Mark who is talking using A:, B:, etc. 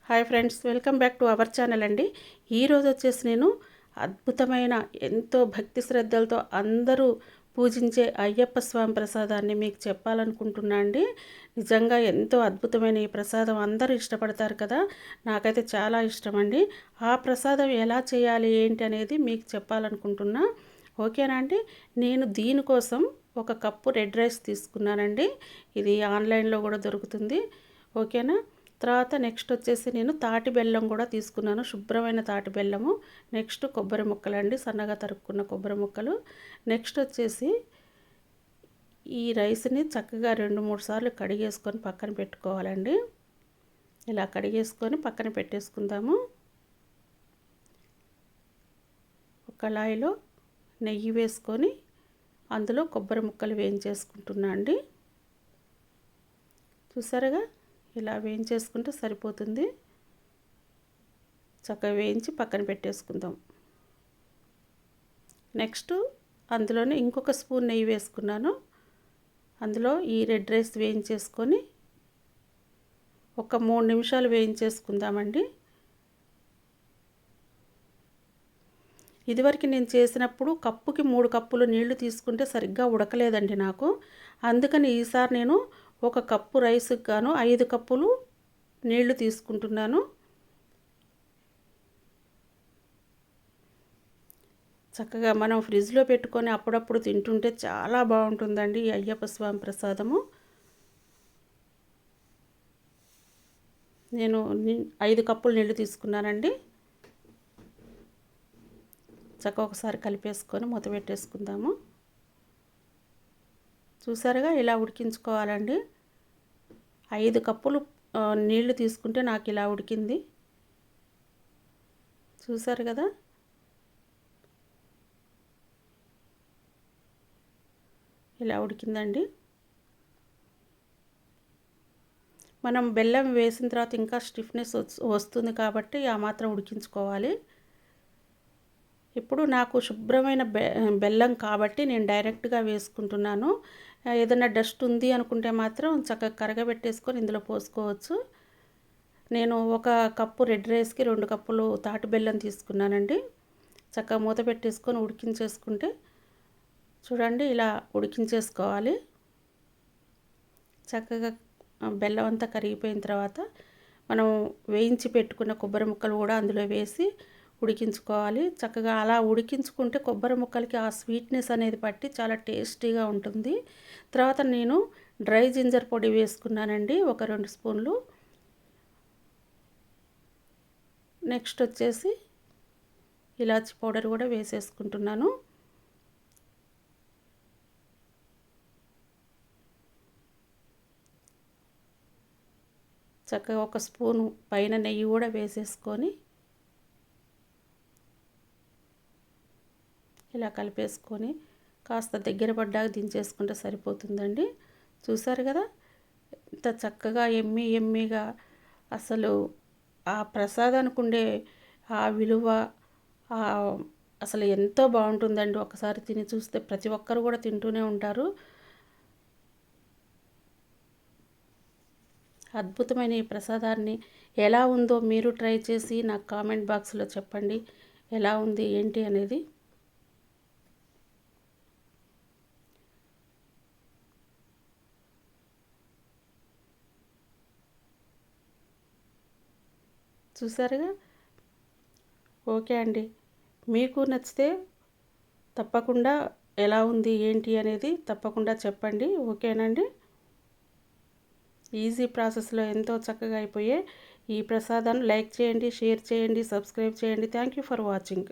A: Hi friends, welcome back to our channel అండి. ఈరోజు వచ్చేసి నేను అద్భుతమైన ఎంతో భక్తి శ్రద్ధలతో అందరూ పూజించే అయ్యప్ప స్వామి ప్రసాదాన్ని మీకు చెప్పాలనుకుంటున్నా అండి. నిజంగా ఎంతో అద్భుతమైన ఈ ప్రసాదం అందరూ ఇష్టపడతారు కదా. నాకైతే చాలా ఇష్టం అండి. ఆ ప్రసాదం ఎలా చేయాలి ఏంటి అనేది మీకు చెప్పాలనుకుంటున్నా. ఓకేనా అండి. నేను దీనికోసం ఒక కప్పు రెడ్ రైస్ తీసుకున్నానండి. ఇది ఆన్లైన్లో కూడా దొరుకుతుంది. ఓకేనా. తర్వాత నెక్స్ట్ వచ్చేసి నేను తాటి బెల్లం కూడా తీసుకున్నాను, శుభ్రమైన తాటి బెల్లము. నెక్స్ట్ కొబ్బరి ముక్కలు అండి, సన్నగా తరుక్కున్న కొబ్బరి ముక్కలు. నెక్స్ట్ వచ్చేసి ఈ రైస్ని చక్కగా 2-3 సార్లు కడిగేసుకొని పక్కన పెట్టుకోవాలండి. ఇలా కడిగేసుకొని పక్కన పెట్టేసుకుందాము. ఒక కళాయిలో నెయ్యి వేసుకొని అందులో కొబ్బరి ముక్కలు వేయించేసుకుంటున్నా అండి. చూసారుగా, ఇలా వేయించేసుకుంటే సరిపోతుంది. చక్కగా వేయించి పక్కన పెట్టేసుకుందాం. నెక్స్ట్ అందులోనే ఇంకొక స్పూన్ నెయ్యి వేసుకున్నాను. అందులో ఈ రెడ్ రైస్ వేయించేసుకొని ఒక 3 నిమిషాలు వేయించేసుకుందామండి. ఇదివరకు నేను చేసినప్పుడు కప్పుకి 3 కప్పులు నీళ్లు తీసుకుంటే సరిగ్గా ఉడకలేదండి నాకు. అందుకని ఈసారి నేను ఒక కప్పు రైస్కి గాను 5 కప్పులు నీళ్లు తీసుకుంటున్నాను. చక్కగా మనం ఫ్రిడ్జ్లో పెట్టుకొని అప్పుడప్పుడు తింటుంటే చాలా బాగుంటుందండి ఈ అయ్యప్ప స్వామి ప్రసాదము. నేను 5 కప్పులు నీళ్లు తీసుకున్నానండి. చక్కగా ఒకసారి కలిపేసుకొని మూత పెట్టేసుకుందాము. చూసారుగా, ఇలా ఉడికించుకోవాలండి. 5 కప్పులు నీళ్లు తీసుకుంటే నాకు ఇలా ఉడికింది. చూసారు కదా. ఇలా ఉడికిందండి. మనం బెల్లం వేసిన తర్వాత ఇంకా స్టిఫ్నెస్ వస్తుంది కాబట్టి ఆ మాత్రం ఉడికించుకోవాలి. ఇప్పుడు నాకు శుభ్రమైన బెల్లం కాబట్టి నేను డైరెక్ట్గా వేసుకుంటున్నాను. ఏదైనా డస్ట్ ఉంది అనుకుంటే మాత్రం చక్కగా కరగబెట్టేసుకొని ఇందులో పోసుకోవచ్చు. నేను ఒక కప్పు రెడ్ రైస్కి 2 కప్పులు తాటి బెల్లం తీసుకున్నానండి. చక్కగా మూత పెట్టేసుకొని ఉడికించేసుకుంటే చూడండి, ఇలా ఉడికించేసుకోవాలి. చక్కగా బెల్లం అంతా కరిగిపోయిన తర్వాత మనం వేయించి పెట్టుకున్న కొబ్బరి ముక్కలు కూడా అందులో వేసి ఉడికించుకోవాలి. చక్కగా అలా ఉడికించుకుంటే కొబ్బరి ముక్కలకి ఆ స్వీట్నెస్ అనేది పట్టి చాలా టేస్టీగా ఉంటుంది. తర్వాత నేను డ్రై జింజర్ పొడి వేసుకున్నానండి, ఒక 2 స్పూన్లు. నెక్స్ట్ వచ్చేసి ఇలాచి పౌడర్ కూడా వేసేసుకుంటున్నాను. చక్కగా ఒక స్పూను పైన నెయ్యి కూడా వేసేసుకొని ఇలా కలిపేసుకొని కాస్త దగ్గర పడ్డాక దించేసుకుంటే సరిపోతుందండి. చూసారు కదా, ఇంత చక్కగా ఎమ్మీగా అసలు ఆ ప్రసాదానికి ఉండే ఆ విలువ అసలు ఎంతో బాగుంటుందండి. ఒకసారి తిని చూస్తే ప్రతి ఒక్కరు కూడా తింటూనే ఉంటారు. అద్భుతమైన ఈ ప్రసాదాన్ని ఎలా ఉందో మీరు ట్రై చేసి నాకు కామెంట్ బాక్స్లో చెప్పండి ఎలా ఉంది ఏంటి అనేది. చూసారుగా. ఓకే అండి, మీకు నచ్చితే తప్పకుండా ఎలా ఉంది ఏంటి అనేది తప్పకుండా చెప్పండి. ఓకేనండి. ఈజీ ప్రాసెస్లో ఎంతో చక్కగా అయిపోయే ఈ ప్రసాదాన్ని లైక్ చేయండి, షేర్ చేయండి, సబ్స్క్రైబ్ చేయండి. Thank you for watching.